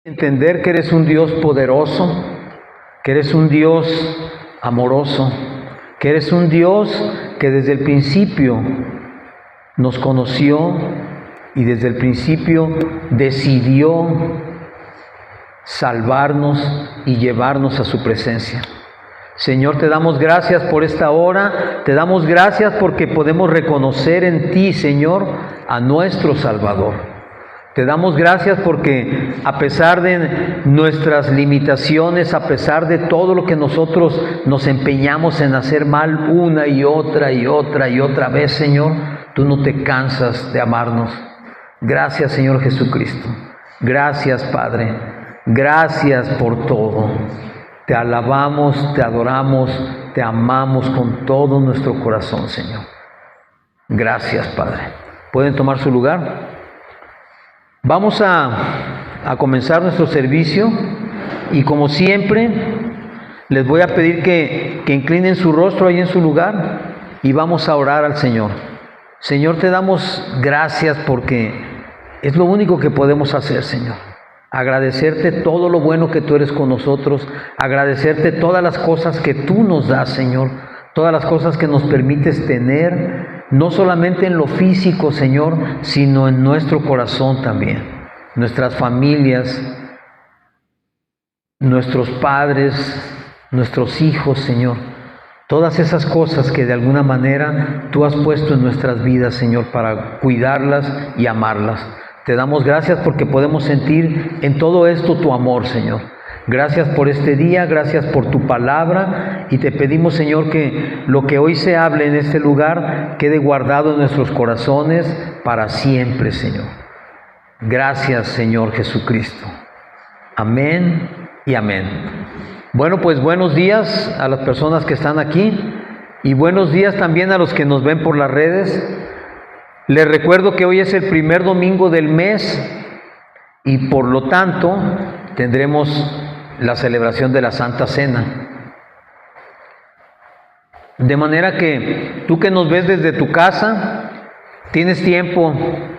Entender que eres un Dios poderoso, que eres un Dios amoroso, que eres un Dios que desde el principio nos conoció y desde el principio decidió salvarnos y llevarnos a su presencia. Señor, te damos gracias por esta hora, te damos gracias porque podemos reconocer en ti, Señor, a nuestro Salvador. Te damos gracias porque a pesar de nuestras limitaciones, a pesar de todo lo que nosotros nos empeñamos en hacer mal una y otra vez, Señor, tú no te cansas de amarnos. Gracias, Señor Jesucristo. Gracias, Padre. Gracias por todo. Te alabamos, te adoramos, te amamos con todo nuestro corazón, Señor. Gracias, Padre. ¿Pueden tomar su lugar? Vamos a comenzar nuestro servicio y como siempre les voy a pedir que inclinen su rostro ahí en su lugar y vamos a orar al Señor. Señor, te damos gracias porque es lo único que podemos hacer, Señor. Agradecerte todo lo bueno que tú eres con nosotros, agradecerte todas las cosas que tú nos das, Señor, todas las cosas que nos permites tener, no solamente en lo físico, Señor, sino en nuestro corazón también. Nuestras familias, nuestros padres, nuestros hijos, Señor. Todas esas cosas que de alguna manera tú has puesto en nuestras vidas, Señor, para cuidarlas y amarlas. Te damos gracias porque podemos sentir en todo esto tu amor, Señor. Gracias por este día, gracias por tu palabra y te pedimos, Señor, que lo que hoy se hable en este lugar quede guardado en nuestros corazones para siempre, Señor. Gracias, Señor Jesucristo. Amén y amén. Bueno, pues buenos días a las personas que están aquí y buenos días también a los que nos ven por las redes. Les recuerdo que hoy es el primer domingo del mes y por lo tanto tendremos la celebración de la Santa Cena. De manera que tú que nos ves desde tu casa, tienes tiempo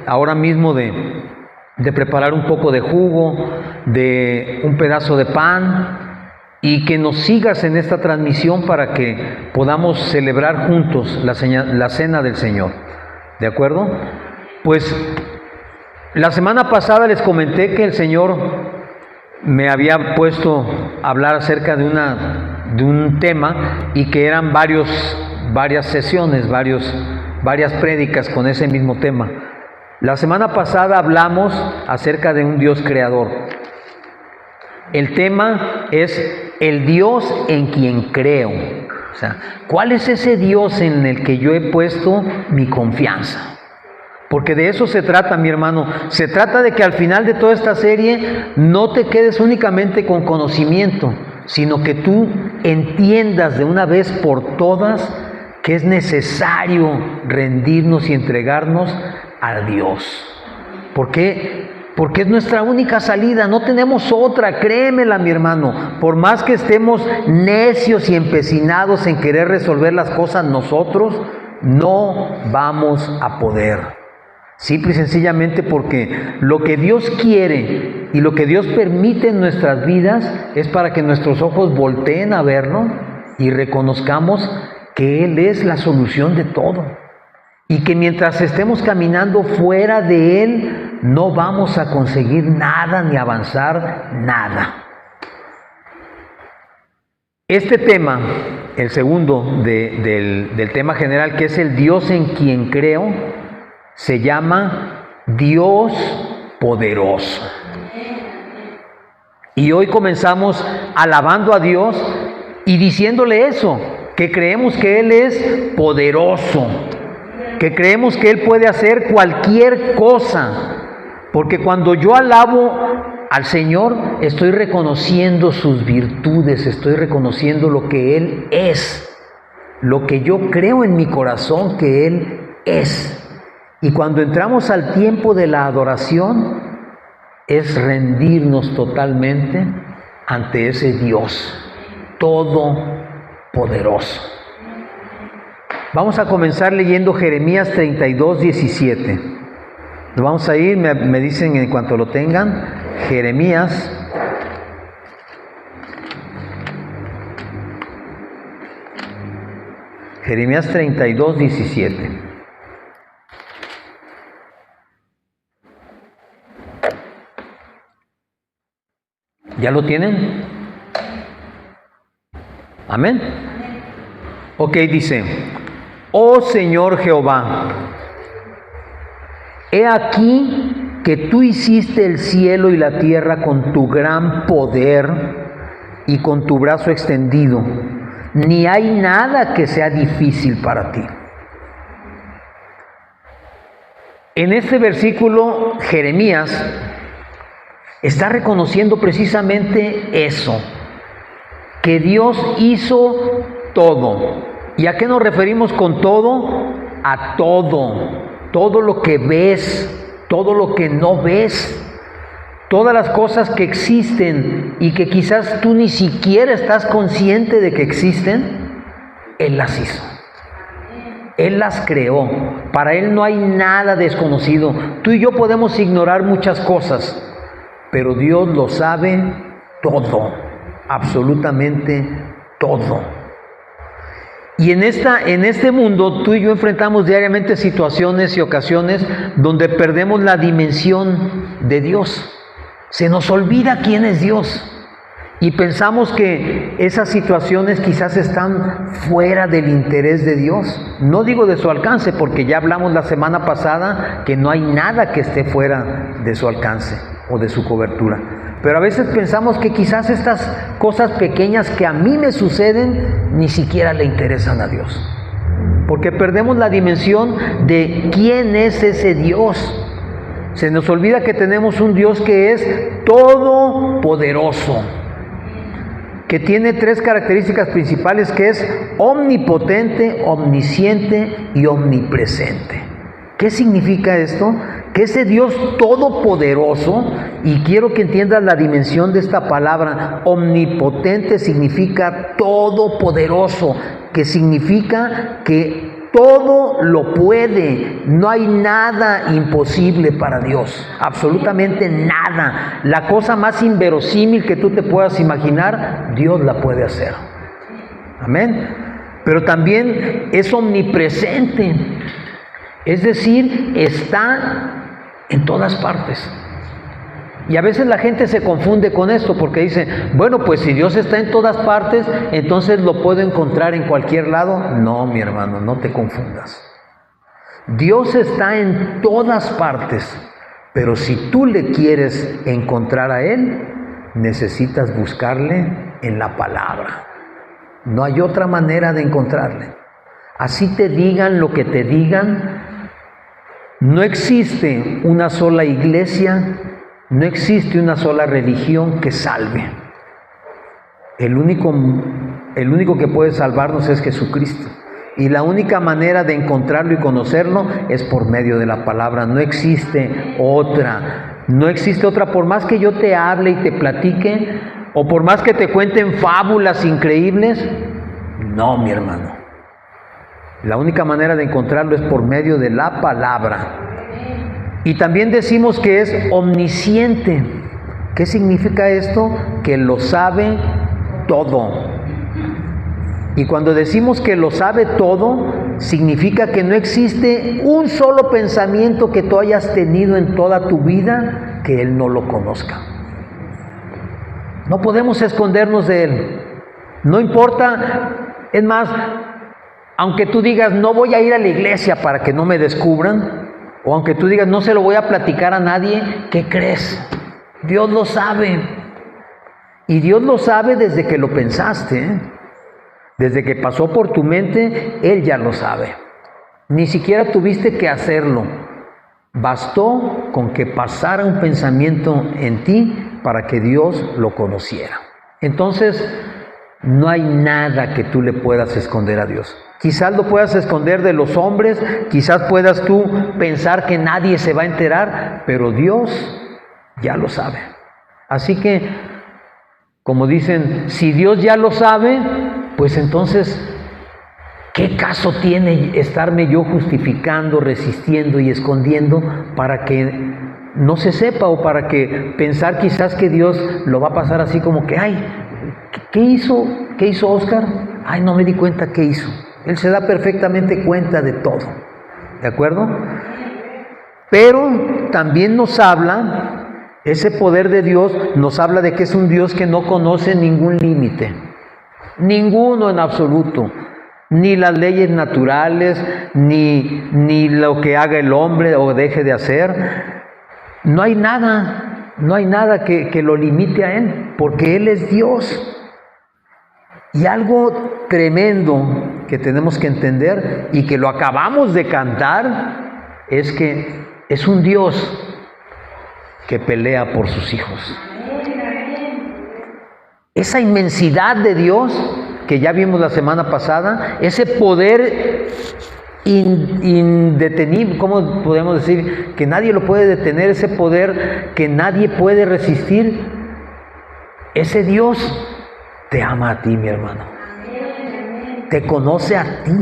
ahora mismo de preparar un poco de jugo, de un pedazo de pan y que nos sigas en esta transmisión para que podamos celebrar juntos la Cena del Señor. ¿De acuerdo? Pues la semana pasada les comenté que el Señor me había puesto a hablar acerca de un tema y que eran varias sesiones, varias prédicas con ese mismo tema. La semana pasada hablamos acerca de un Dios creador. El tema es el Dios en quien creo. O sea, ¿cuál es ese Dios en el que yo he puesto mi confianza? Porque de eso se trata, mi hermano. Se trata de que al final de toda esta serie no te quedes únicamente con conocimiento, sino que tú entiendas de una vez por todas que es necesario rendirnos y entregarnos a Dios. ¿Por qué? Porque es nuestra única salida, no tenemos otra, créemela, mi hermano. Por más que estemos necios y empecinados en querer resolver las cosas nosotros, no vamos a poder. Simple y sencillamente porque lo que Dios quiere y lo que Dios permite en nuestras vidas es para que nuestros ojos volteen a verlo y reconozcamos que Él es la solución de todo. Y que mientras estemos caminando fuera de Él, no vamos a conseguir nada ni avanzar nada. Este tema, el segundo del tema general, que es el Dios en quien creo, se llama Dios poderoso. Y hoy comenzamos alabando a Dios y diciéndole eso, que creemos que Él es poderoso, que creemos que Él puede hacer cualquier cosa, porque cuando yo alabo al Señor, estoy reconociendo sus virtudes, estoy reconociendo lo que Él es, lo que yo creo en mi corazón que Él es. Y cuando entramos al tiempo de la adoración, es rendirnos totalmente ante ese Dios todopoderoso. Vamos a comenzar leyendo Jeremías 32:17. Nos vamos a ir, me dicen en cuanto lo tengan. Jeremías 32, 17. ¿Ya lo tienen? Amén. Ok, dice: oh Señor Jehová, he aquí que tú hiciste el cielo y la tierra con tu gran poder y con tu brazo extendido. Ni hay nada que sea difícil para ti. En este versículo, Jeremías está reconociendo precisamente eso, que Dios hizo todo. ¿Y a qué nos referimos con todo? A todo. Todo lo que ves, todo lo que no ves, todas las cosas que existen y que quizás tú ni siquiera estás consciente de que existen, Él las hizo. Él las creó. Para Él no hay nada desconocido. Tú y yo podemos ignorar muchas cosas, pero Dios lo sabe todo, absolutamente todo. Y en este mundo tú y yo enfrentamos diariamente situaciones y ocasiones donde perdemos la dimensión de Dios. Se nos olvida quién es Dios y pensamos que esas situaciones quizás están fuera del interés de Dios. No digo de su alcance, porque ya hablamos la semana pasada que no hay nada que esté fuera de su alcance o de su cobertura. Pero a veces pensamos que quizás estas cosas pequeñas que a mí me suceden ni siquiera le interesan a Dios, porque perdemos la dimensión de quién es ese Dios. Se nos olvida que tenemos un Dios que es todopoderoso, que tiene tres características principales, que es omnipotente, omnisciente y omnipresente. ¿Qué significa esto? Que ese Dios todopoderoso, y quiero que entiendas la dimensión de esta palabra, omnipotente significa todopoderoso, que significa que todo lo puede, no hay nada imposible para Dios, absolutamente nada. La cosa más inverosímil que tú te puedas imaginar, Dios la puede hacer. Amén. Pero también es omnipresente, es decir, está en todas partes. Y a veces la gente se confunde con esto porque dice, bueno, pues si Dios está en todas partes, entonces lo puedo encontrar en cualquier lado. No, mi hermano, no te confundas. Dios está en todas partes, pero si tú le quieres encontrar a Él, necesitas buscarle en la palabra. No hay otra manera de encontrarle. Así te digan lo que te digan, no existe una sola iglesia, no existe una sola religión que salve. El único que puede salvarnos es Jesucristo. Y la única manera de encontrarlo y conocerlo es por medio de la palabra. No existe otra. No existe otra. Por más que yo te hable y te platique, o por más que te cuenten fábulas increíbles, no, mi hermano. La única manera de encontrarlo es por medio de la palabra. Y también decimos que es omnisciente. ¿Qué significa esto? Que lo sabe todo. Y cuando decimos que lo sabe todo, significa que no existe un solo pensamiento que tú hayas tenido en toda tu vida que Él no lo conozca. No podemos escondernos de Él. No importa, es más, aunque tú digas, no voy a ir a la iglesia para que no me descubran, o aunque tú digas, no se lo voy a platicar a nadie, ¿qué crees? Dios lo sabe. Y Dios lo sabe desde que lo pensaste, ¿eh? Desde que pasó por tu mente, Él ya lo sabe. Ni siquiera tuviste que hacerlo. Bastó con que pasara un pensamiento en ti para que Dios lo conociera. Entonces, no hay nada que tú le puedas esconder a Dios. Quizás lo puedas esconder de los hombres, quizás puedas tú pensar que nadie se va a enterar, pero Dios ya lo sabe. Así que, como dicen, si Dios ya lo sabe, pues entonces, ¿qué caso tiene estarme yo justificando, resistiendo y escondiendo para que no se sepa, o para que pensar quizás que Dios lo va a pasar así como que, ay, ¿qué hizo? ¿Qué hizo Oscar? Ay, no me di cuenta qué hizo. Él se da perfectamente cuenta de todo, ¿de acuerdo? Pero también nos habla, ese poder de Dios nos habla de que es un Dios que no conoce ningún límite, ninguno en absoluto, ni las leyes naturales, ni lo que haga el hombre o deje de hacer. No hay nada que lo limite a Él, porque Él es Dios. Y algo tremendo que tenemos que entender y que lo acabamos de cantar es que es un Dios que pelea por sus hijos. Esa inmensidad de Dios que ya vimos la semana pasada, ese poder indetenible, ¿cómo podemos decir? Que nadie lo puede detener, ese poder que nadie puede resistir. Ese Dios te ama a ti, mi hermano. Te conoce a ti.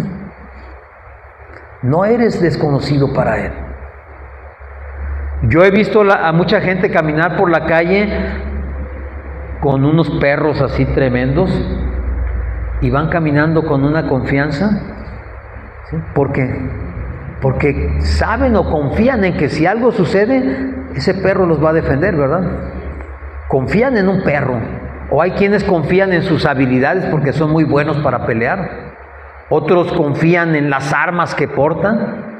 No eres desconocido para Él. Yo he visto a mucha gente caminar por la calle con unos perros así tremendos y van caminando con una confianza. ¿Sí? ¿Por qué? Porque saben o confían en que si algo sucede, ese perro los va a defender, ¿verdad? Confían en un perro. O hay quienes confían en sus habilidades porque son muy buenos para pelear. Otros confían en las armas que portan.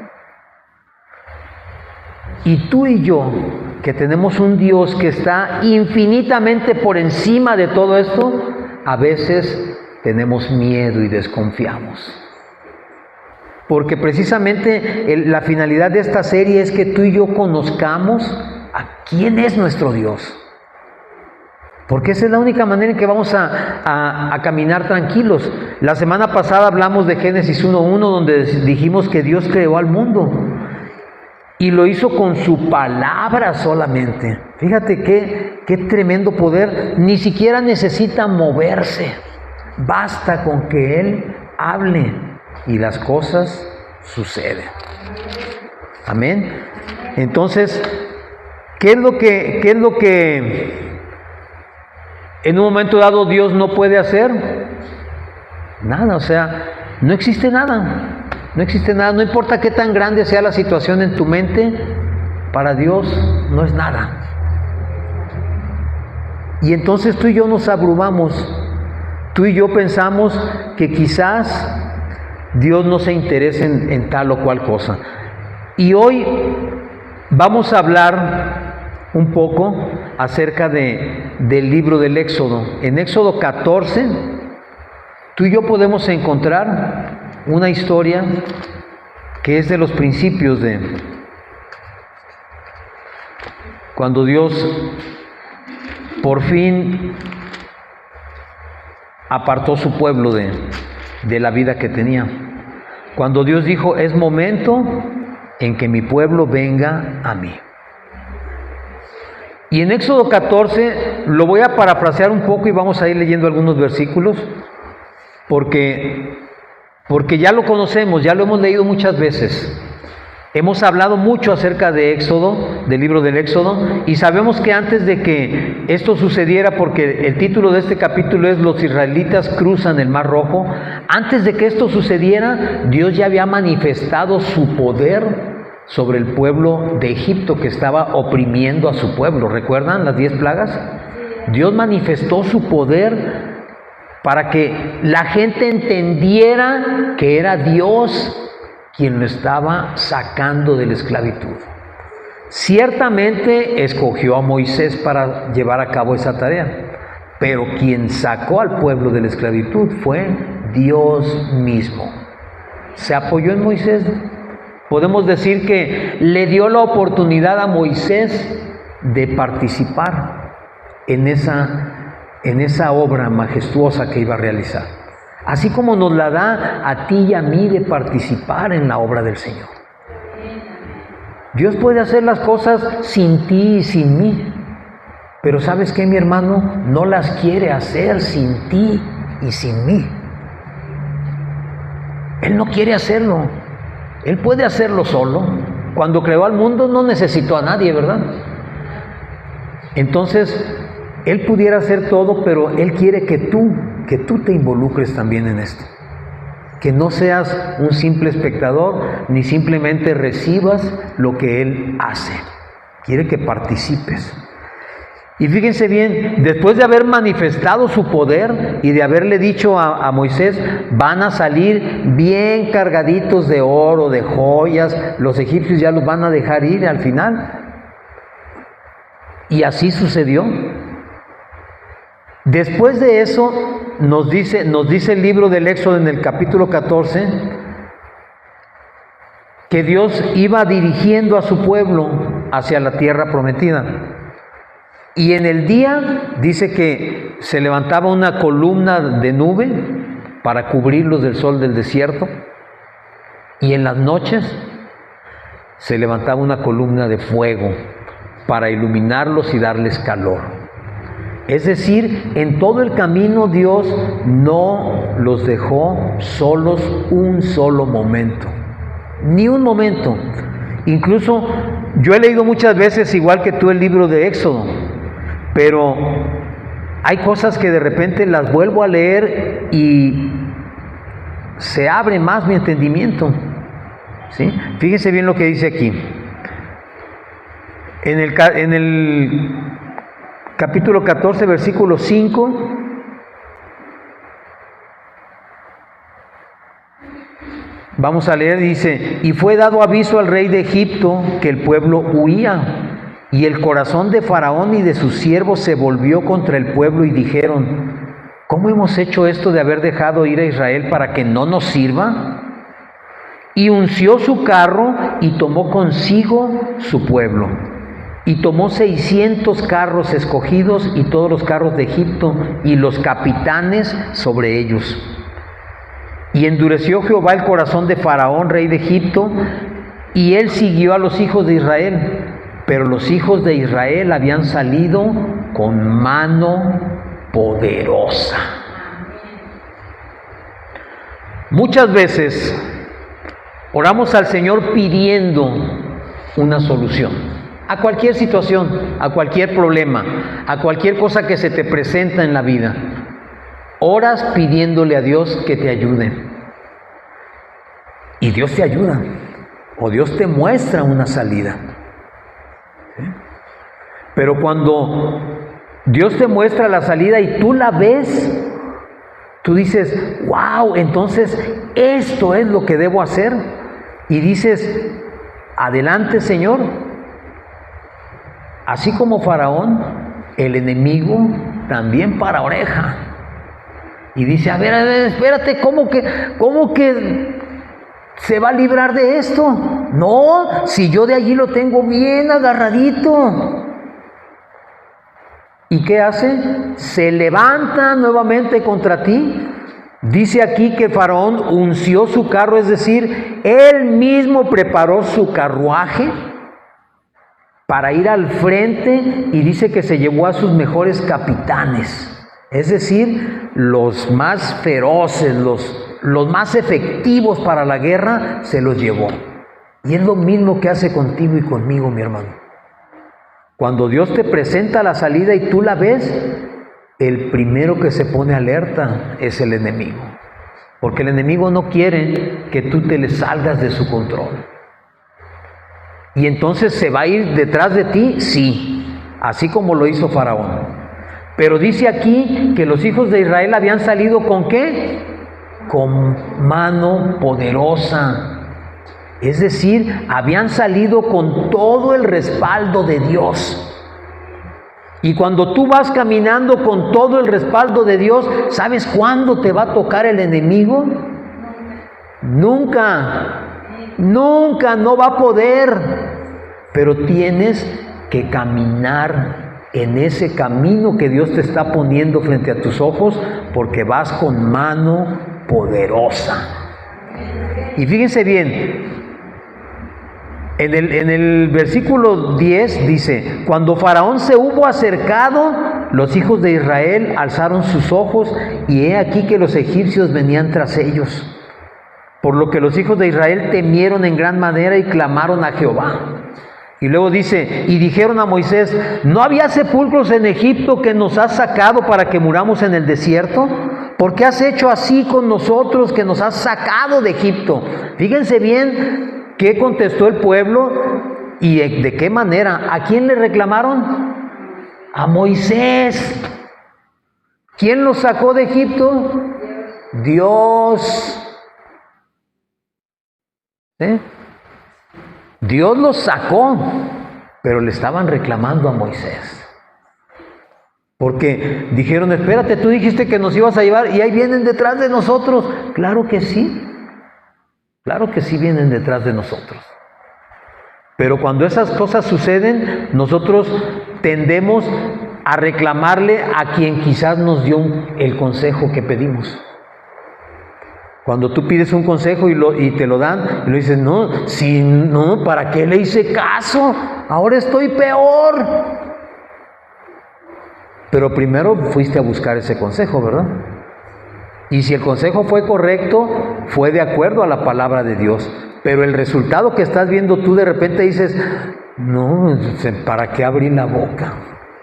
Y tú y yo, que tenemos un Dios que está infinitamente por encima de todo esto, a veces tenemos miedo y desconfiamos. Porque precisamente la finalidad de esta serie es que tú y yo conozcamos a quién es nuestro Dios. Porque esa es la única manera en que vamos a caminar tranquilos. La semana pasada hablamos de Génesis 1:1, donde dijimos que Dios creó al mundo y lo hizo con su palabra solamente. Fíjate qué tremendo poder. Ni siquiera necesita moverse. Basta con que Él hable y las cosas suceden. Amén. Entonces, ¿qué es lo que en un momento dado Dios no puede hacer? Nada, o sea, no existe nada. No existe nada, no importa qué tan grande sea la situación en tu mente, para Dios no es nada. Y entonces tú y yo nos abrumamos, tú y yo pensamos que quizás Dios no se interese en tal o cual cosa. Y hoy vamos a hablar un poco acerca del libro del Éxodo. En Éxodo 14, tú y yo podemos encontrar una historia que es de los principios de cuando Dios por fin apartó su pueblo de la vida que tenía. Cuando Dios dijo, es momento en que mi pueblo venga a mí. Y en Éxodo 14, lo voy a parafrasear un poco y vamos a ir leyendo algunos versículos, porque ya lo conocemos, ya lo hemos leído muchas veces. Hemos hablado mucho acerca de Éxodo, del libro del Éxodo, y sabemos que antes de que esto sucediera, porque el título de este capítulo es Los israelitas cruzan el Mar Rojo, antes de que esto sucediera, Dios ya había manifestado su poder sobre el pueblo de Egipto que estaba oprimiendo a su pueblo. ¿Recuerdan las 10 plagas? Dios manifestó su poder para que la gente entendiera que era Dios quien lo estaba sacando de la esclavitud. Ciertamente escogió a Moisés para llevar a cabo esa tarea, pero quien sacó al pueblo de la esclavitud fue Dios mismo. Se apoyó en Moisés. Podemos decir que le dio la oportunidad a Moisés de participar en esa obra majestuosa que iba a realizar. Así como nos la da a ti y a mí de participar en la obra del Señor. Dios puede hacer las cosas sin ti y sin mí. Pero ¿sabes qué, mi hermano? No las quiere hacer sin ti y sin mí. Él no quiere hacerlo. Él puede hacerlo solo. Cuando creó al mundo no necesitó a nadie, ¿verdad? Entonces, Él pudiera hacer todo, pero Él quiere que tú te involucres también en esto. Que no seas un simple espectador, ni simplemente recibas lo que Él hace. Quiere que participes. Y fíjense bien, después de haber manifestado su poder y de haberle dicho a Moisés, van a salir bien cargaditos de oro, de joyas, los egipcios ya los van a dejar ir al final. Y así sucedió. Después de eso, nos dice el libro del Éxodo en el capítulo 14, que Dios iba dirigiendo a su pueblo hacia la tierra prometida. Y en el día dice que se levantaba una columna de nube para cubrirlos del sol del desierto. Y en las noches se levantaba una columna de fuego para iluminarlos y darles calor. Es decir, en todo el camino Dios no los dejó solos un solo momento. Ni un momento. Incluso yo he leído muchas veces, igual que tú, el libro de Éxodo. Pero hay cosas que de repente las vuelvo a leer y se abre más mi entendimiento. ¿Sí? Fíjense bien lo que dice aquí. En el capítulo 14, versículo 5, vamos a leer, dice: y fue dado aviso al rey de Egipto que el pueblo huía. Y el corazón de Faraón y de sus siervos se volvió contra el pueblo y dijeron: ¿cómo hemos hecho esto de haber dejado ir a Israel para que no nos sirva? Y unció su carro y tomó consigo su pueblo. Y tomó 600 carros escogidos y todos los carros de Egipto y los capitanes sobre ellos. Y endureció Jehová el corazón de Faraón, rey de Egipto, y él siguió a los hijos de Israel. Pero los hijos de Israel habían salido con mano poderosa. Muchas veces oramos al Señor pidiendo una solución a cualquier situación, a cualquier problema, a cualquier cosa que se te presenta en la vida. Oras pidiéndole a Dios que te ayude. Y Dios te ayuda, o Dios te muestra una salida. Pero cuando Dios te muestra la salida y tú la ves, tú dices: wow, entonces esto es lo que debo hacer. Y dices: adelante, Señor. Así como Faraón, el enemigo también para oreja. Y dice: a ver, espérate, ¿cómo que se va a librar de esto? No, si yo de allí lo tengo bien agarradito. ¿Y qué hace? Se levanta nuevamente contra ti. Dice aquí que Faraón unció su carro, es decir, él mismo preparó su carruaje para ir al frente, y dice que se llevó a sus mejores capitanes, es decir, los más feroces, los más efectivos para la guerra, se los llevó. Y es lo mismo que hace contigo y conmigo, mi hermano. Cuando Dios te presenta la salida y tú la ves, el primero que se pone alerta es el enemigo. Porque el enemigo no quiere que tú te le salgas de su control. Y entonces se va a ir detrás de ti, sí, así como lo hizo Faraón. Pero dice aquí que los hijos de Israel habían salido ¿con qué? Con mano poderosa. Es decir, habían salido con todo el respaldo de Dios. Y cuando tú vas caminando con todo el respaldo de Dios, ¿sabes cuándo te va a tocar el enemigo? Nunca no va a poder. Pero tienes que caminar en ese camino que Dios te está poniendo frente a tus ojos, porque vas con mano poderosa. Y fíjense bien, en el versículo 10 dice: cuando Faraón se hubo acercado, los hijos de Israel alzaron sus ojos, y he aquí que los egipcios venían tras ellos. Por lo que los hijos de Israel temieron en gran manera y clamaron a Jehová. Y luego dice, y dijeron a Moisés, ¿no había sepulcros en Egipto que nos has sacado para que muramos en el desierto? ¿Por qué has hecho así con nosotros que nos has sacado de Egipto? Fíjense bien qué contestó el pueblo y de qué manera. ¿A quién le reclamaron? A Moisés. ¿Quién los sacó de Egipto? Dios. ¿Eh? Dios los sacó, pero le estaban reclamando a Moisés. Porque dijeron, espérate, tú dijiste que nos ibas a llevar y ahí vienen detrás de nosotros. Claro que sí vienen detrás de nosotros. Pero cuando esas cosas suceden, nosotros tendemos a reclamarle a quien quizás nos dio el consejo que pedimos. Cuando tú pides un consejo y te lo dan, y lo dices, no, ¿para qué le hice caso? Ahora estoy peor. Pero primero fuiste a buscar ese consejo, ¿verdad? Y si el consejo fue correcto, fue de acuerdo a la palabra de Dios. Pero el resultado que estás viendo tú, de repente dices, no, ¿para qué abrí la boca?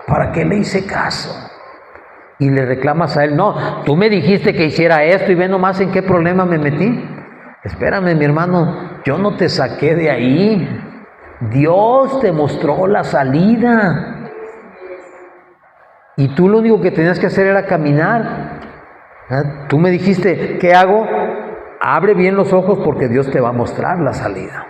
¿Para qué le hice caso? Y le reclamas a él, no, tú me dijiste que hiciera esto y ve nomás en qué problema me metí. Espérame, mi hermano, yo no te saqué de ahí. Dios te mostró la salida. Y tú lo único que tenías que hacer era caminar. Tú me dijiste, ¿qué hago? Abre bien los ojos porque Dios te va a mostrar la salida.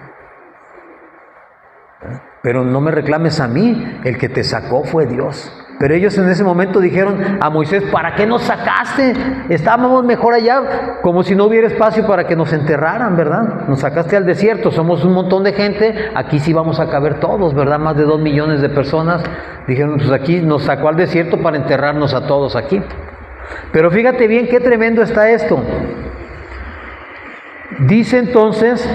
Pero no me reclames a mí, el que te sacó fue Dios. Pero ellos en ese momento dijeron a Moisés, ¿para qué nos sacaste? Estábamos mejor allá, como si no hubiera espacio para que nos enterraran, ¿verdad? Nos sacaste al desierto, somos un montón de gente, aquí sí vamos a caber todos, ¿verdad? Más de 2 millones de personas. Dijeron, pues aquí nos sacó al desierto para enterrarnos a todos aquí. Pero fíjate bien qué tremendo está esto. Dice entonces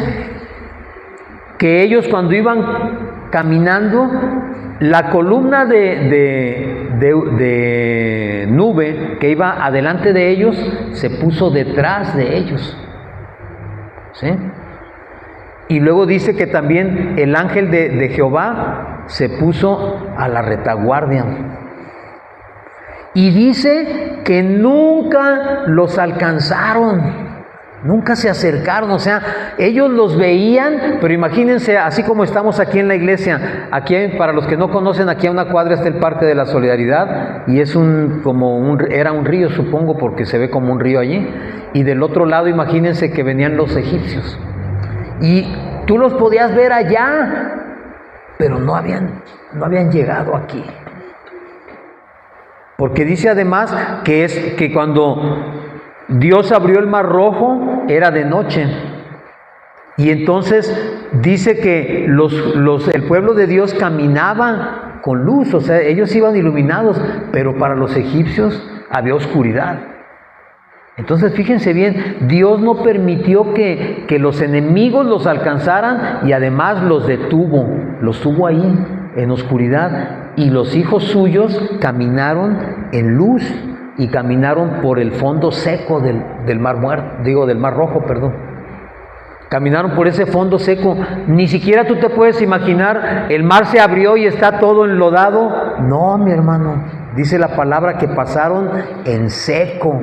que ellos cuando iban caminando, la columna de nube que iba adelante de ellos se puso detrás de ellos. ¿Sí? Y luego dice que también el ángel de Jehová se puso a la retaguardia. Y dice que nunca los alcanzaron. Nunca se acercaron, o sea, ellos los veían, pero imagínense, así como estamos aquí en la iglesia, aquí para los que no conocen, aquí a una cuadra está el Parque de la Solidaridad, y es era un río, supongo, porque se ve como un río allí, y del otro lado imagínense que venían los egipcios, y tú los podías ver allá, pero no habían llegado aquí. Porque dice además que cuando Dios abrió el mar rojo, era de noche. Y entonces dice que el pueblo de Dios caminaba con luz, o sea, ellos iban iluminados, pero para los egipcios había oscuridad. Entonces fíjense bien, Dios no permitió que los enemigos los alcanzaran y además los tuvo ahí en oscuridad, y los hijos suyos caminaron en luz. Y caminaron por el fondo seco del mar rojo, perdón. Caminaron por ese fondo seco. Ni siquiera tú te puedes imaginar, el mar se abrió y está todo enlodado. No, mi hermano, dice la palabra que pasaron en seco.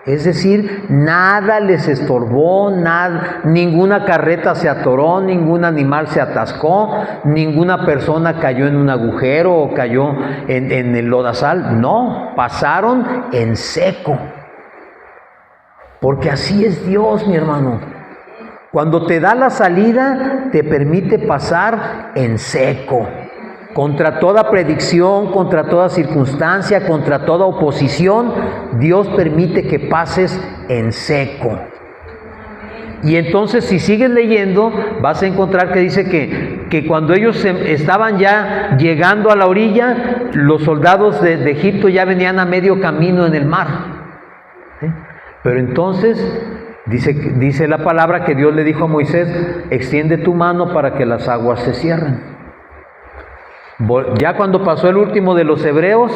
Es decir, nada les estorbó, ninguna carreta se atoró, ningún animal se atascó, ninguna persona cayó en un agujero o cayó en el lodazal. No, pasaron en seco. Porque así es Dios, mi hermano. Cuando te da la salida, te permite pasar en seco. Contra toda predicción, contra toda circunstancia, contra toda oposición, Dios permite que pases en seco. Y entonces, si sigues leyendo, vas a encontrar que dice que cuando ellos estaban ya llegando a la orilla, los soldados de Egipto ya venían a medio camino en el mar. ¿Sí? Pero entonces dice la palabra que Dios le dijo a Moisés, extiende tu mano para que las aguas se cierren. Ya cuando pasó el último de los hebreos,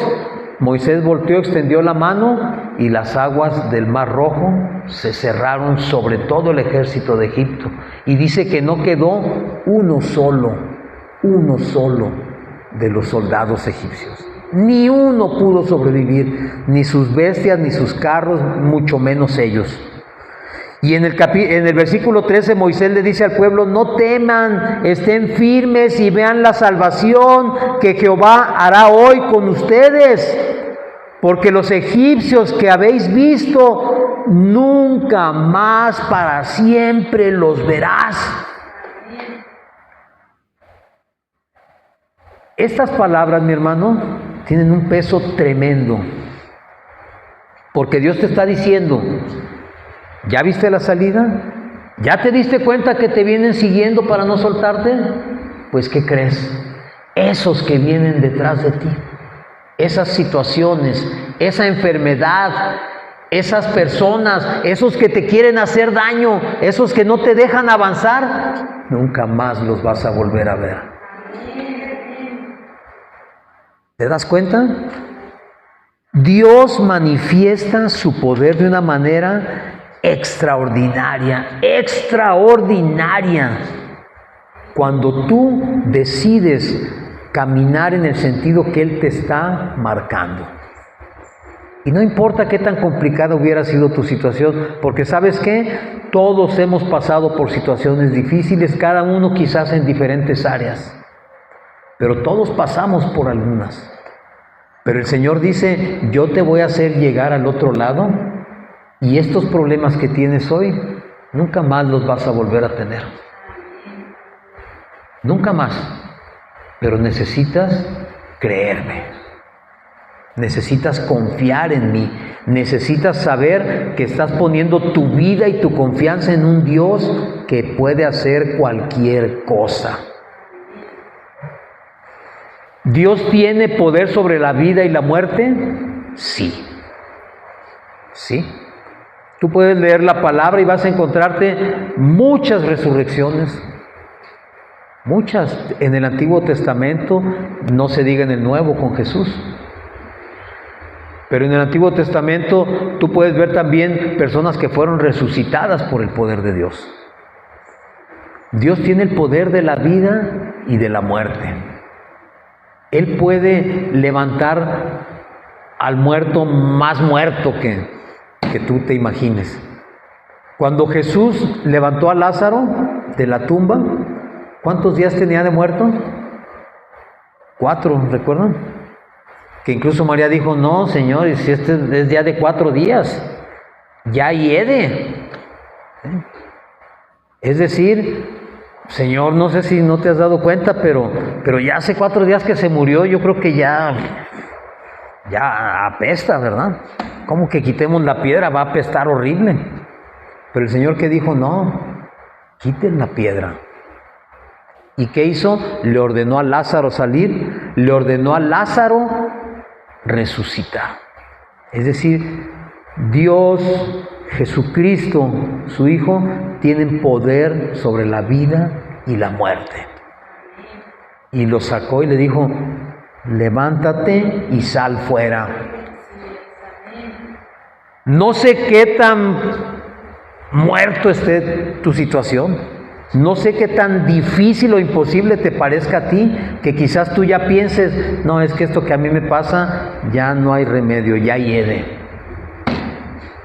Moisés volteó, extendió la mano y las aguas del Mar Rojo se cerraron sobre todo el ejército de Egipto. Y dice que no quedó uno solo uno solo de los soldados egipcios. Ni uno pudo sobrevivir, ni sus bestias, ni sus carros, mucho menos ellos. Y en el versículo 13 Moisés le dice al pueblo: no teman, estén firmes y vean la salvación que Jehová hará hoy con ustedes, porque los egipcios que habéis visto, nunca más para siempre los verás. Estas palabras, mi hermano, tienen un peso tremendo, porque Dios te está diciendo: ¿ya viste la salida? ¿Ya te diste cuenta que te vienen siguiendo para no soltarte? Pues, ¿qué crees? Esos que vienen detrás de ti, esas situaciones, esa enfermedad, esas personas, esos que te quieren hacer daño, esos que no te dejan avanzar, nunca más los vas a volver a ver. ¿Te das cuenta? Dios manifiesta su poder de una manera extraordinaria, cuando tú decides caminar en el sentido que Él te está marcando. Y no importa qué tan complicada hubiera sido tu situación, porque ¿sabes qué? Todos hemos pasado por situaciones difíciles, cada uno quizás en diferentes áreas, pero todos pasamos por algunas. Pero el Señor dice: yo te voy a hacer llegar al otro lado, y estos problemas que tienes hoy, nunca más los vas a volver a tener. Nunca más. Pero necesitas creerme. Necesitas confiar en mí. Necesitas saber que estás poniendo tu vida y tu confianza en un Dios que puede hacer cualquier cosa. ¿Dios tiene poder sobre la vida y la muerte? Sí. Sí. Tú puedes leer la palabra y vas a encontrarte muchas resurrecciones. Muchas. En el Antiguo Testamento, no se diga en el Nuevo con Jesús. Pero en el Antiguo Testamento tú puedes ver también personas que fueron resucitadas por el poder de Dios. Dios tiene el poder de la vida y de la muerte. Él puede levantar al muerto más muerto que tú te imagines. Cuando Jesús levantó a Lázaro de la tumba, ¿cuántos días tenía de muerto? 4, ¿recuerdan? Que incluso María dijo: no, Señor, si este es ya de 4 días, ya hiede. Es decir, Señor, no sé si no te has dado cuenta, pero ya hace 4 días que se murió, yo creo que ya apesta, ¿verdad? Como que quitemos la piedra, va a apestar horrible. Pero el Señor, que dijo: no, quiten la piedra. ¿Y qué hizo? Le ordenó a Lázaro salir, le ordenó a Lázaro resucitar. Es decir, Dios, Jesucristo, su Hijo, tienen poder sobre la vida y la muerte. Y lo sacó y le dijo: levántate y sal fuera. No sé qué tan muerto esté tu situación. No sé qué tan difícil o imposible te parezca a ti, que quizás tú ya pienses: no, es que esto que a mí me pasa, ya no hay remedio, ya hiede.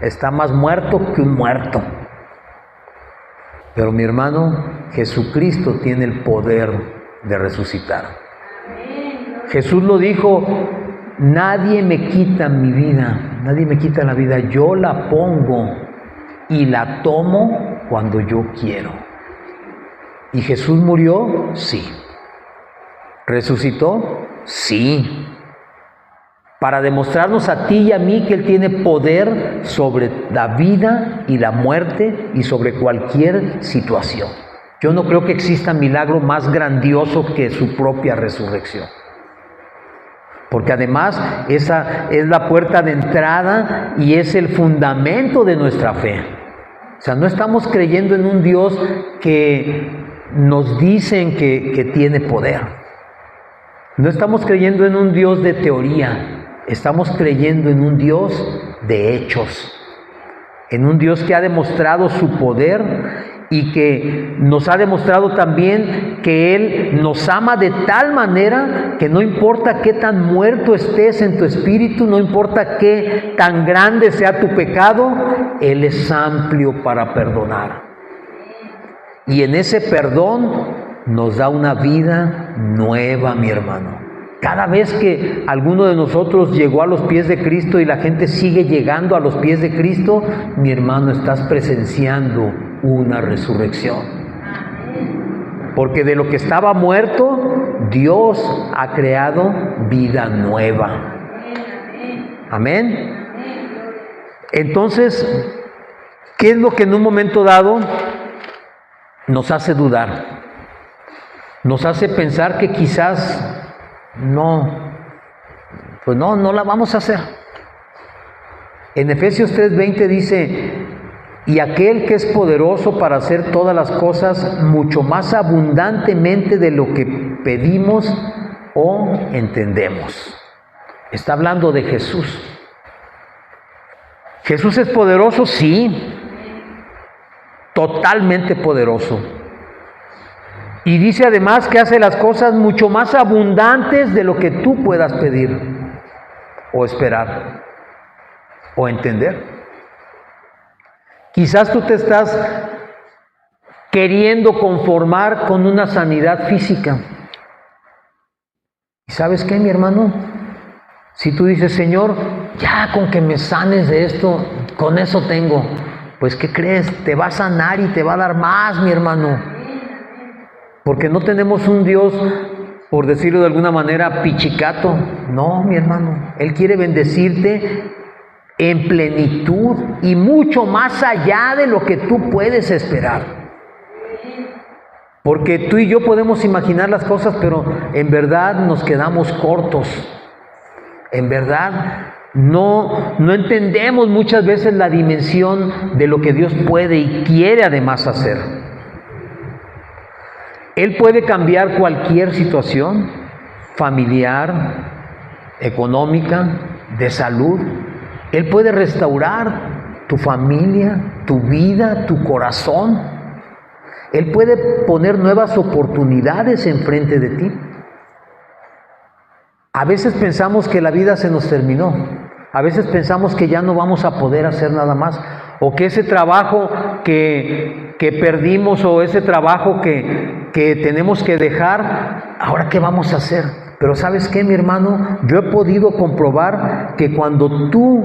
Está más muerto que un muerto. Pero mi hermano, Jesucristo tiene el poder de resucitar. Jesús lo dijo: nadie me quita mi vida, nadie me quita la vida, yo la pongo y la tomo cuando yo quiero. ¿Y Jesús murió? Sí. ¿Resucitó? Sí. Para demostrarnos a ti y a mí que Él tiene poder sobre la vida y la muerte y sobre cualquier situación. Yo no creo que exista milagro más grandioso que su propia resurrección. Porque además esa es la puerta de entrada y es el fundamento de nuestra fe. O sea, no estamos creyendo en un Dios que nos dicen que tiene poder. No estamos creyendo en un Dios de teoría, estamos creyendo en un Dios de hechos, en un Dios que ha demostrado su poder y que nos ha demostrado también que Él nos ama de tal manera que no importa qué tan muerto estés en tu espíritu, no importa qué tan grande sea tu pecado, Él es amplio para perdonar. Y en ese perdón nos da una vida nueva, mi hermano. Cada vez que alguno de nosotros llegó a los pies de Cristo y la gente sigue llegando a los pies de Cristo, mi hermano, estás presenciando una resurrección. Porque de lo que estaba muerto, Dios ha creado vida nueva. Amén. Entonces, ¿qué es lo que en un momento dado nos hace dudar? Nos hace pensar que quizás no la vamos a hacer. En Efesios 3:20 dice: y aquel que es poderoso para hacer todas las cosas mucho más abundantemente de lo que pedimos o entendemos. Está hablando de Jesús. ¿Jesús es poderoso? Sí, totalmente poderoso. Y dice además que hace las cosas mucho más abundantes de lo que tú puedas pedir o esperar o entender. Quizás tú te estás queriendo conformar con una sanidad física. ¿Y sabes qué, mi hermano? Si tú dices: Señor, ya con que me sanes de esto, con eso tengo, pues ¿qué crees? Te va a sanar y te va a dar más, mi hermano. Porque no tenemos un Dios, por decirlo de alguna manera, pichicato. No, mi hermano. Él quiere bendecirte en plenitud y mucho más allá de lo que tú puedes esperar. Porque tú y yo podemos imaginar las cosas, pero en verdad nos quedamos cortos. En verdad no entendemos muchas veces la dimensión de lo que Dios puede y quiere además hacer. Él puede cambiar cualquier situación familiar, económica, de salud. Él puede restaurar tu familia, tu vida, tu corazón. Él puede poner nuevas oportunidades enfrente de ti. A veces pensamos que la vida se nos terminó. A veces pensamos que ya no vamos a poder hacer nada más. O que ese trabajo que perdimos, o ese trabajo que tenemos que dejar, ¿ahora qué vamos a hacer? Pero ¿sabes qué, mi hermano? Yo he podido comprobar que cuando tú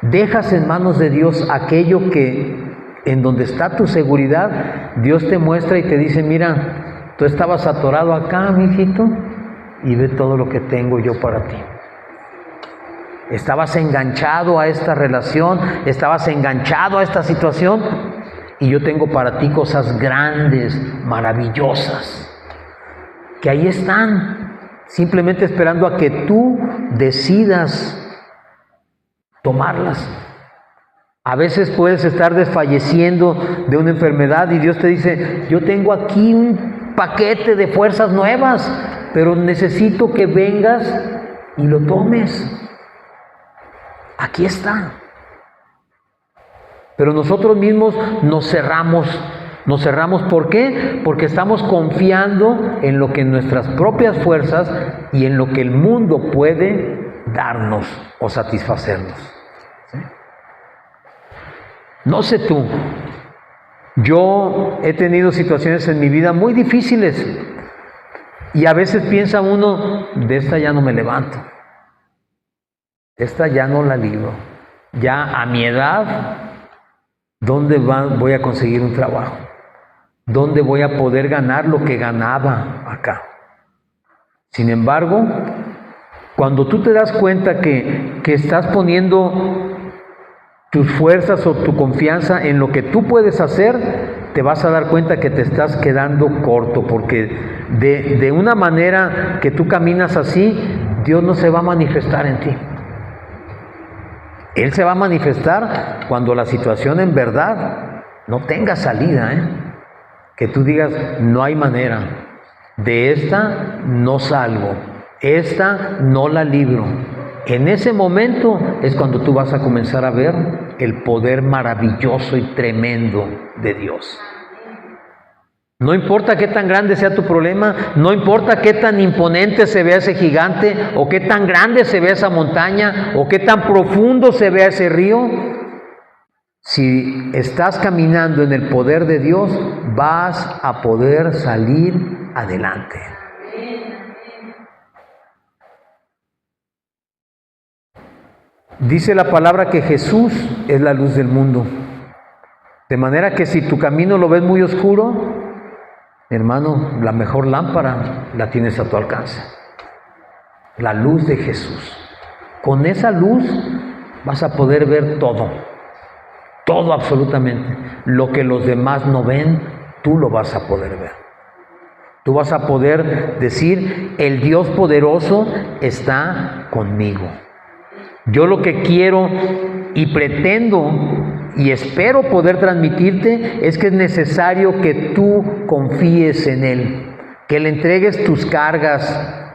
dejas en manos de Dios aquello en donde está tu seguridad, Dios te muestra y te dice: mira, tú estabas atorado acá, mijito, y ve todo lo que tengo yo para ti. Estabas enganchado a esta relación, estabas enganchado a esta situación, y yo tengo para ti cosas grandes, maravillosas, que ahí están, simplemente esperando a que tú decidas tomarlas. A veces puedes estar desfalleciendo de una enfermedad y Dios te dice: yo tengo aquí un paquete de fuerzas nuevas, pero necesito que vengas y lo tomes. Aquí está. Pero nosotros mismos nos cerramos. Nos cerramos, ¿por qué? Porque estamos confiando en lo que nuestras propias fuerzas y en lo que el mundo puede darnos o satisfacernos. ¿Sí? No sé tú, yo he tenido situaciones en mi vida muy difíciles y a veces piensa uno: de esta ya no me levanto, esta ya no la libro, ya a mi edad, ¿dónde voy a conseguir un trabajo? ¿Dónde voy a poder ganar lo que ganaba acá? Sin embargo, cuando tú te das cuenta que estás poniendo tus fuerzas o tu confianza en lo que tú puedes hacer, te vas a dar cuenta que te estás quedando corto, porque de una manera que tú caminas así, Dios no se va a manifestar en ti. Él se va a manifestar cuando la situación en verdad no tenga salida, que tú digas: no hay manera, de esta no salgo, esta no la libro. En ese momento es cuando tú vas a comenzar a ver el poder maravilloso y tremendo de Dios. No importa qué tan grande sea tu problema, no importa qué tan imponente se vea ese gigante, o qué tan grande se vea esa montaña, o qué tan profundo se vea ese río. Si estás caminando en el poder de Dios, vas a poder salir adelante. Dice la palabra que Jesús es la luz del mundo. De manera que si tu camino lo ves muy oscuro, hermano, la mejor lámpara la tienes a tu alcance. La luz de Jesús. Con esa luz vas a poder ver todo. Todo absolutamente. Lo que los demás no ven, tú lo vas a poder ver. Tú vas a poder decir, el Dios poderoso está conmigo. Yo lo que quiero y pretendo y espero poder transmitirte es que es necesario que tú confíes en Él, que le entregues tus cargas,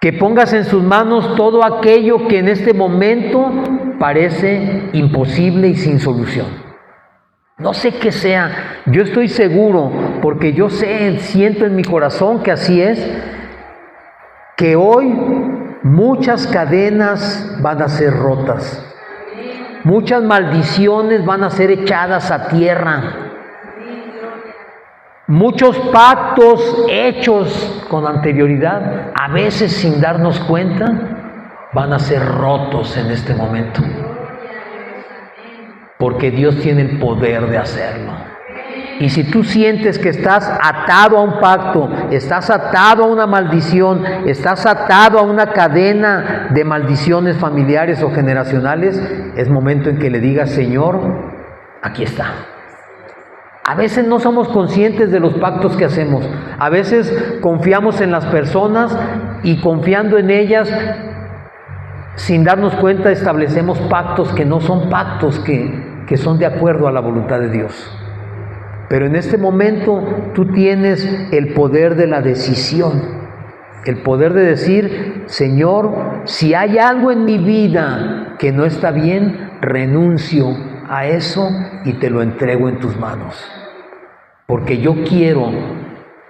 que pongas en sus manos todo aquello que en este momento parece imposible y sin solución. No sé qué sea, yo estoy seguro, porque yo sé, siento en mi corazón que así es, que hoy muchas cadenas van a ser rotas. Muchas maldiciones van a ser echadas a tierra. Muchos pactos hechos con anterioridad, a veces sin darnos cuenta, van a ser rotos en este momento. Porque Dios tiene el poder de hacerlo. Y si tú sientes que estás atado a un pacto, estás atado a una maldición, estás atado a una cadena de maldiciones familiares o generacionales, es momento en que le digas, Señor, aquí está. A veces no somos conscientes de los pactos que hacemos. A veces confiamos en las personas y confiando en ellas, sin darnos cuenta, establecemos pactos que no son pactos, que son de acuerdo a la voluntad de Dios. Pero en este momento tú tienes el poder de la decisión, el poder de decir, Señor, si hay algo en mi vida que no está bien, renuncio a eso y te lo entrego en tus manos. Porque yo quiero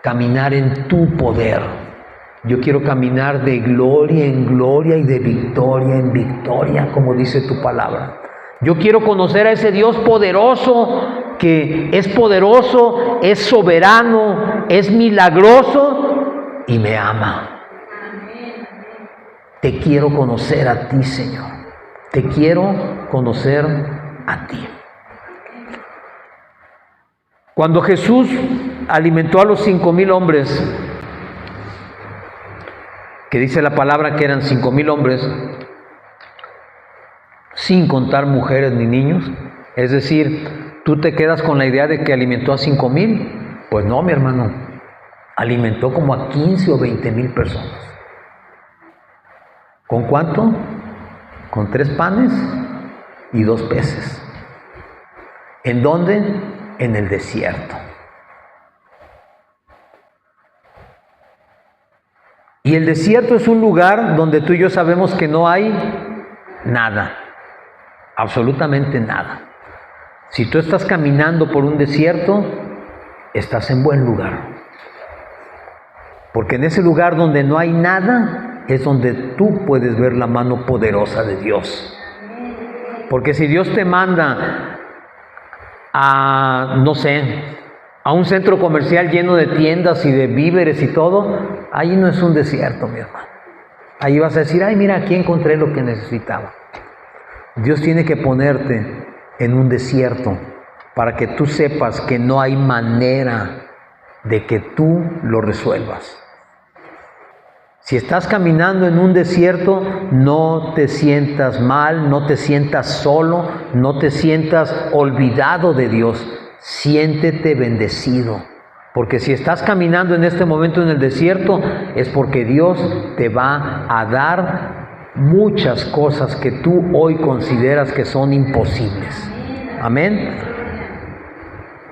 caminar en tu poder. Yo quiero caminar de gloria en gloria y de victoria en victoria, como dice tu palabra. Yo quiero conocer a ese Dios poderoso, que es poderoso, es soberano, es milagroso y me ama. Te quiero conocer a ti, Señor. Te quiero conocer a ti. Cuando Jesús alimentó a los 5,000 hombres, que dice la palabra que eran 5,000 hombres, sin contar mujeres ni niños, es decir, ¿tú te quedas con la idea de que alimentó a 5,000? Pues no, mi hermano. Alimentó como a 15 o 20,000 personas. ¿Con cuánto? Con 3 panes y 2 peces. ¿En dónde? En el desierto. Y el desierto es un lugar donde tú y yo sabemos que no hay nada. Absolutamente nada. Si tú estás caminando por un desierto, estás en buen lugar. Porque en ese lugar donde no hay nada, es donde tú puedes ver la mano poderosa de Dios. Porque si Dios te manda a, no sé, a un centro comercial lleno de tiendas y de víveres y todo, ahí no es un desierto, mi hermano. Ahí vas a decir, ay, mira, aquí encontré lo que necesitaba. Dios tiene que ponerte en un desierto para que tú sepas que no hay manera de que tú lo resuelvas. Si estás caminando en un desierto, no te sientas mal, no te sientas solo, no te sientas olvidado de Dios. Siéntete bendecido, porque si estás caminando en este momento en el desierto, es porque Dios te va a dar muchas cosas que tú hoy consideras que son imposibles. Amén.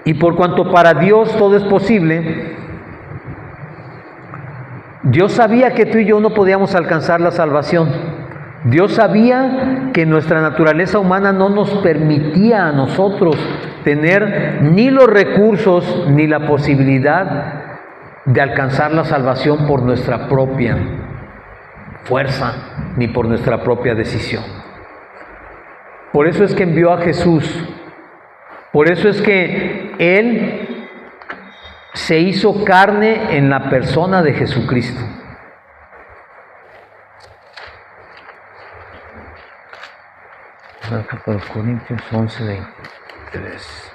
Y por cuanto para Dios todo es posible, Dios sabía que tú y yo no podíamos alcanzar la salvación, Dios sabía que nuestra naturaleza humana no nos permitía a nosotros tener ni los recursos ni la posibilidad de alcanzar la salvación por nuestra propia fuerza ni por nuestra propia decisión. Por eso es que envió a Jesús. Por eso es que Él se hizo carne en la persona de Jesucristo. La carta de los Corintios 11:23.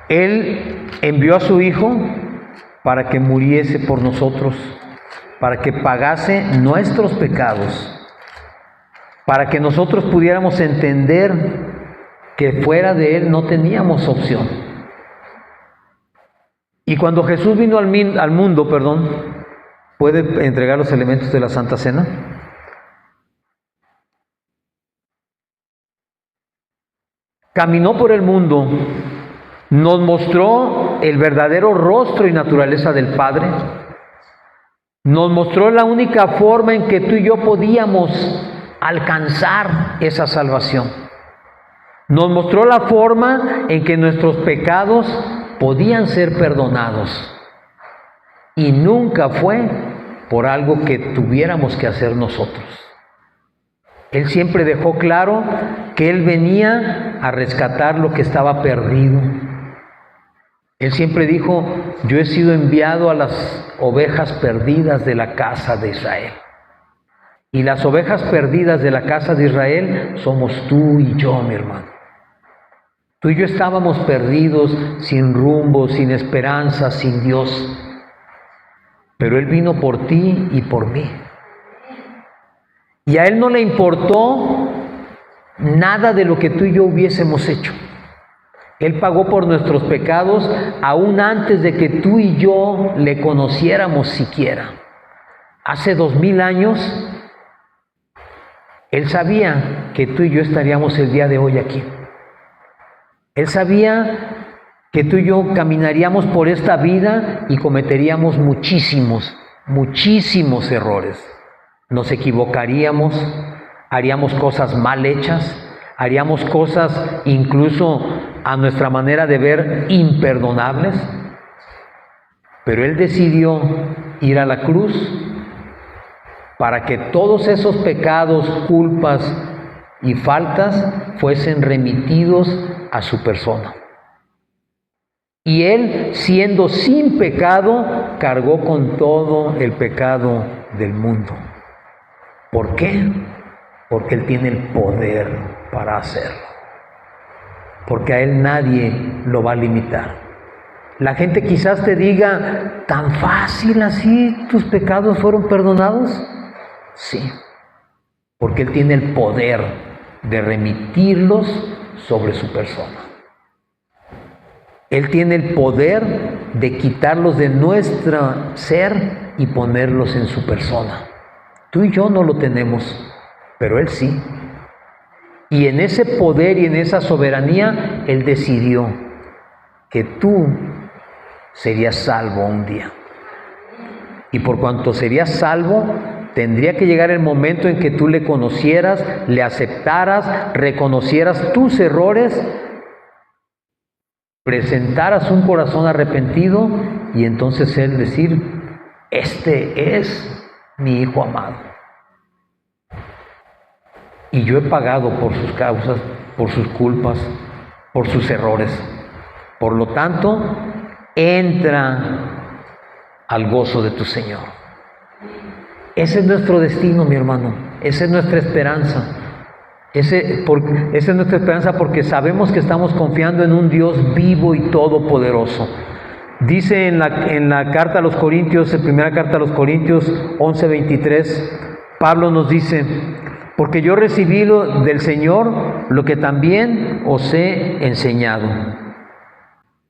Él envió a su Hijo para que muriese por nosotros, para que pagase nuestros pecados, para que nosotros pudiéramos entender que fuera de Él no teníamos opción. Y cuando Jesús vino al mundo, ¿puede entregar los elementos de la Santa Cena? Caminó por el mundo, nos mostró el verdadero rostro y naturaleza del Padre, nos mostró la única forma en que tú y yo podíamos alcanzar esa salvación. Nos mostró la forma en que nuestros pecados podían ser perdonados. Y nunca fue por algo que tuviéramos que hacer nosotros. Él siempre dejó claro que Él venía a rescatar lo que estaba perdido. Él siempre dijo: yo he sido enviado a las ovejas perdidas de la casa de Israel. Y las ovejas perdidas de la casa de Israel somos tú y yo, mi hermano. Tú y yo estábamos perdidos, sin rumbo, sin esperanza, sin Dios. Pero Él vino por ti y por mí. Y a Él no le importó nada de lo que tú y yo hubiésemos hecho. Él pagó por nuestros pecados aún antes de que tú y yo le conociéramos siquiera. Hace 2000 años, Él sabía que tú y yo estaríamos el día de hoy aquí. Él sabía que tú y yo caminaríamos por esta vida y cometeríamos muchísimos errores. Nos equivocaríamos, haríamos cosas mal hechas, haríamos cosas incluso a nuestra manera de ver imperdonables. Pero Él decidió ir a la cruz para que todos esos pecados, culpas y faltas fuesen remitidos a su persona. Y Él, siendo sin pecado, cargó con todo el pecado del mundo. ¿Por qué? Porque Él tiene el poder para hacerlo. Porque a Él nadie lo va a limitar. La gente quizás te diga: ¿tan fácil así tus pecados fueron perdonados? Sí, porque Él tiene el poder de remitirlos sobre su persona. Él tiene el poder de quitarlos de nuestro ser y ponerlos en su persona. Tú y yo no lo tenemos, pero Él sí. Y en ese poder y en esa soberanía, Él decidió que tú serías salvo un día. Y por cuanto serías salvo, tendría que llegar el momento en que tú le conocieras, le aceptaras, reconocieras tus errores, presentaras un corazón arrepentido y entonces Él decir: este es mi Hijo amado. Y yo he pagado por sus causas, por sus culpas, por sus errores. Por lo tanto, entra al gozo de tu Señor. Ese es nuestro destino, mi hermano. Esa es nuestra esperanza. Esa es nuestra esperanza porque sabemos que estamos confiando en un Dios vivo y todopoderoso. Dice en la carta a los Corintios, en primera carta a los Corintios 11:23, Pablo nos dice: porque yo recibí del Señor lo que también os he enseñado.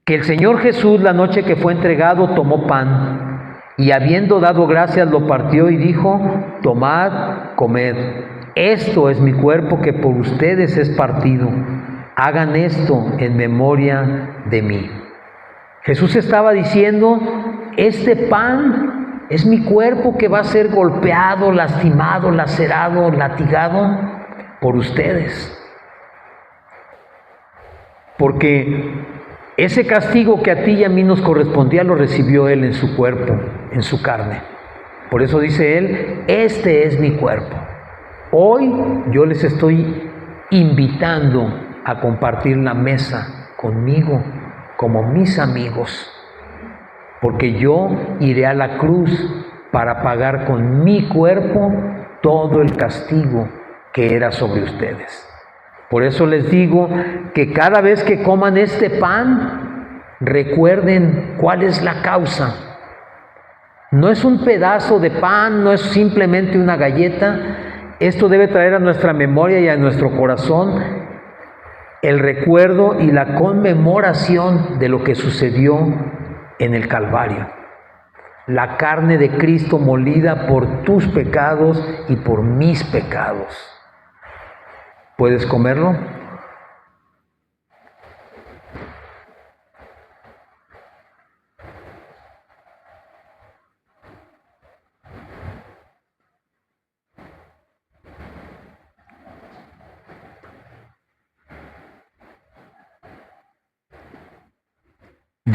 Que el Señor Jesús, la noche que fue entregado, tomó pan, y habiendo dado gracias, lo partió y dijo: tomad, comed, esto es mi cuerpo que por ustedes es partido. Hagan esto en memoria de mí. Jesús estaba diciendo, este pan es mi cuerpo que va a ser golpeado, lastimado, lacerado, latigado por ustedes. Porque ese castigo que a ti y a mí nos correspondía lo recibió Él en su cuerpo, en su carne. Por eso dice Él, este es mi cuerpo. Hoy yo les estoy invitando a compartir la mesa conmigo como mis amigos, porque yo iré a la cruz para pagar con mi cuerpo todo el castigo que era sobre ustedes. Por eso les digo que cada vez que coman este pan, recuerden cuál es la causa. No es un pedazo de pan, no es simplemente una galleta. Esto debe traer a nuestra memoria y a nuestro corazón el recuerdo y la conmemoración de lo que sucedió en el Calvario. La carne de Cristo molida por tus pecados y por mis pecados. ¿Puedes comerlo?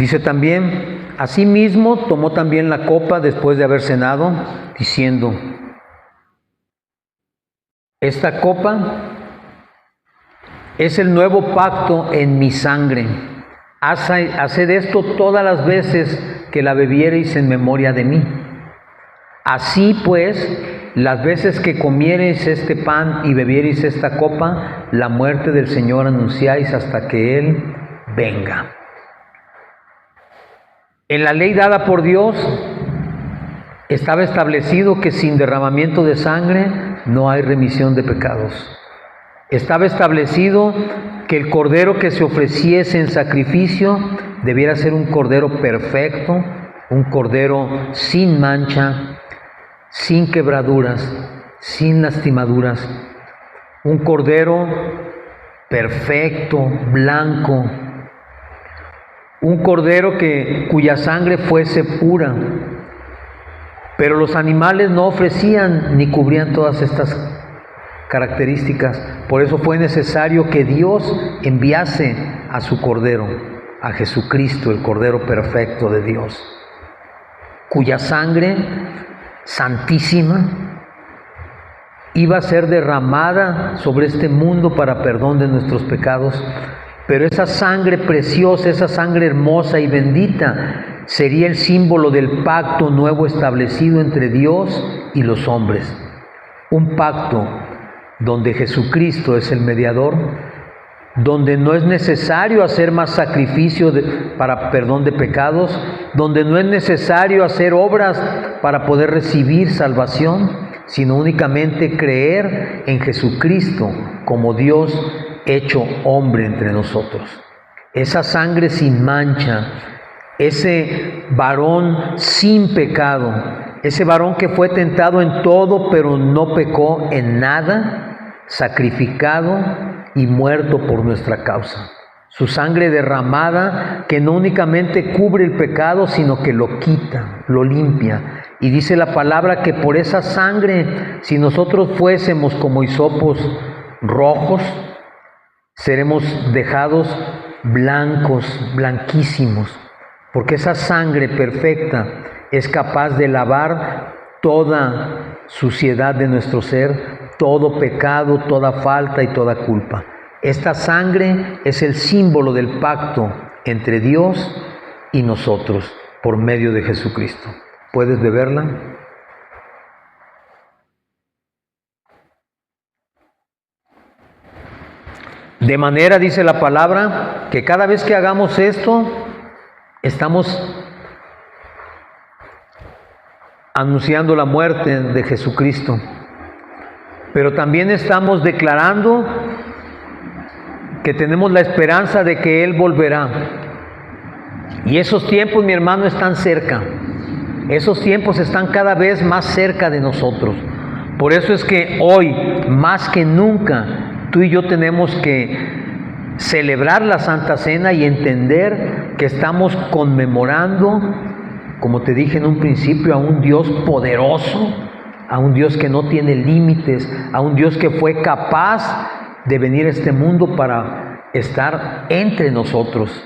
Dice también, asimismo tomó también la copa después de haber cenado, diciendo, esta copa es el nuevo pacto en mi sangre. Haced esto todas las veces que la bebiereis en memoria de mí. Así pues, las veces que comiereis este pan y bebiereis esta copa, la muerte del Señor anunciáis hasta que Él venga. En la ley dada por Dios estaba establecido que sin derramamiento de sangre no hay remisión de pecados. Estaba establecido que el cordero que se ofreciese en sacrificio debiera ser un cordero perfecto, un cordero sin mancha, sin quebraduras, sin lastimaduras, un cordero perfecto, blanco, un cordero cuya sangre fuese pura. Pero los animales no ofrecían ni cubrían todas estas características. Por eso fue necesario que Dios enviase a su Cordero, a Jesucristo, el Cordero perfecto de Dios, cuya sangre santísima iba a ser derramada sobre este mundo para perdón de nuestros pecados. Pero esa sangre preciosa, esa sangre hermosa y bendita, sería el símbolo del pacto nuevo establecido entre Dios y los hombres. Un pacto donde Jesucristo es el mediador, donde no es necesario hacer más sacrificio para perdón de pecados, donde no es necesario hacer obras para poder recibir salvación, sino únicamente creer en Jesucristo como Dios hecho hombre entre nosotros. Esa sangre sin mancha, ese varón sin pecado, ese varón que fue tentado en todo pero no pecó en nada, sacrificado y muerto por nuestra causa. Su sangre derramada que no únicamente cubre el pecado, sino que lo quita, lo limpia. Y dice la palabra que por esa sangre, si nosotros fuésemos como hisopos rojos, seremos dejados blancos, blanquísimos, porque esa sangre perfecta es capaz de lavar toda suciedad de nuestro ser, todo pecado, toda falta y toda culpa. Esta sangre es el símbolo del pacto entre Dios y nosotros por medio de Jesucristo. ¿Puedes beberla? De manera, dice la palabra, que cada vez que hagamos esto, estamos anunciando la muerte de Jesucristo, pero también estamos declarando que tenemos la esperanza de que Él volverá. Y esos tiempos, mi hermano, están cerca. Esos tiempos están cada vez más cerca de nosotros. Por eso es que hoy, más que nunca, tú y yo tenemos que celebrar la Santa Cena y entender que estamos conmemorando, como te dije en un principio, a un Dios poderoso, a un Dios que no tiene límites, a un Dios que fue capaz de venir a este mundo para estar entre nosotros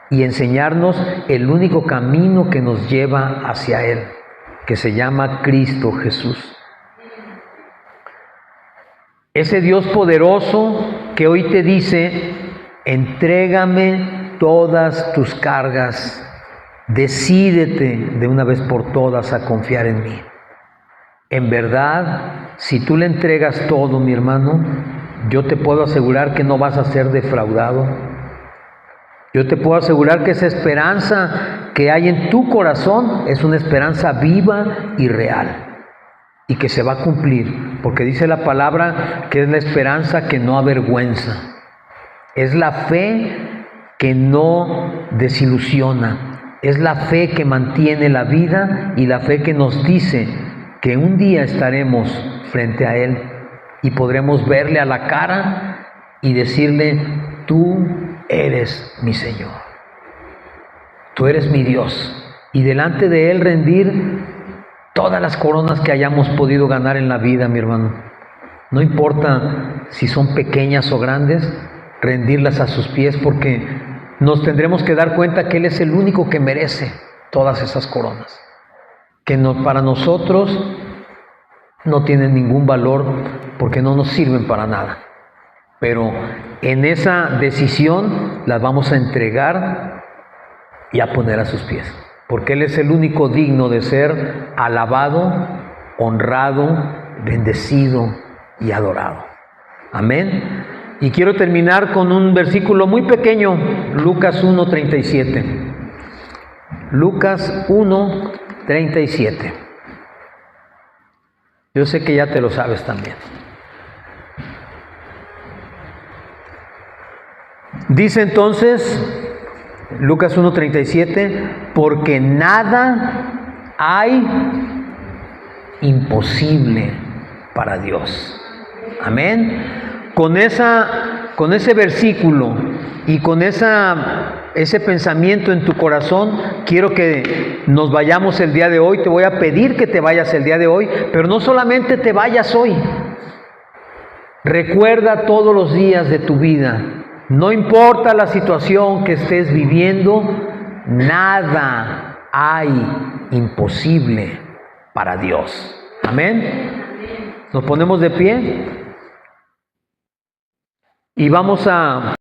y enseñarnos el único camino que nos lleva hacia Él, que se llama Cristo Jesús. Ese Dios poderoso que hoy te dice: entrégame todas tus cargas, decídete de una vez por todas a confiar en mí. En verdad, si tú le entregas todo, mi hermano, yo te puedo asegurar que no vas a ser defraudado. Yo te puedo asegurar que esa esperanza que hay en tu corazón es una esperanza viva y real, y que se va a cumplir, porque dice la palabra que es la esperanza que no avergüenza. Es la fe que no desilusiona, es la fe que mantiene la vida y la fe que nos dice que un día estaremos frente a Él y podremos verle a la cara y decirle: tú eres mi Señor, tú eres mi Dios, y delante de Él rendir todas las coronas que hayamos podido ganar en la vida, mi hermano. No importa si son pequeñas o grandes, rendirlas a sus pies, porque nos tendremos que dar cuenta que Él es el único que merece todas esas coronas, que para nosotros no tienen ningún valor porque no nos sirven para nada. Pero en esa decisión las vamos a entregar y a poner a sus pies, porque Él es el único digno de ser alabado, honrado, bendecido y adorado. Amén. Y quiero terminar con un versículo muy pequeño, Lucas 1:37. Lucas 1:37. Yo sé que ya te lo sabes también. Dice entonces, Lucas 1:37, porque nada hay imposible para Dios. Amén. Con ese versículo y con ese pensamiento en tu corazón, quiero que nos vayamos el día de hoy. Te voy a pedir que te vayas el día de hoy, pero no solamente te vayas hoy. Recuerda todos los días de tu vida, no importa la situación que estés viviendo, nada hay imposible para Dios. Amén. Nos ponemos de pie y vamos a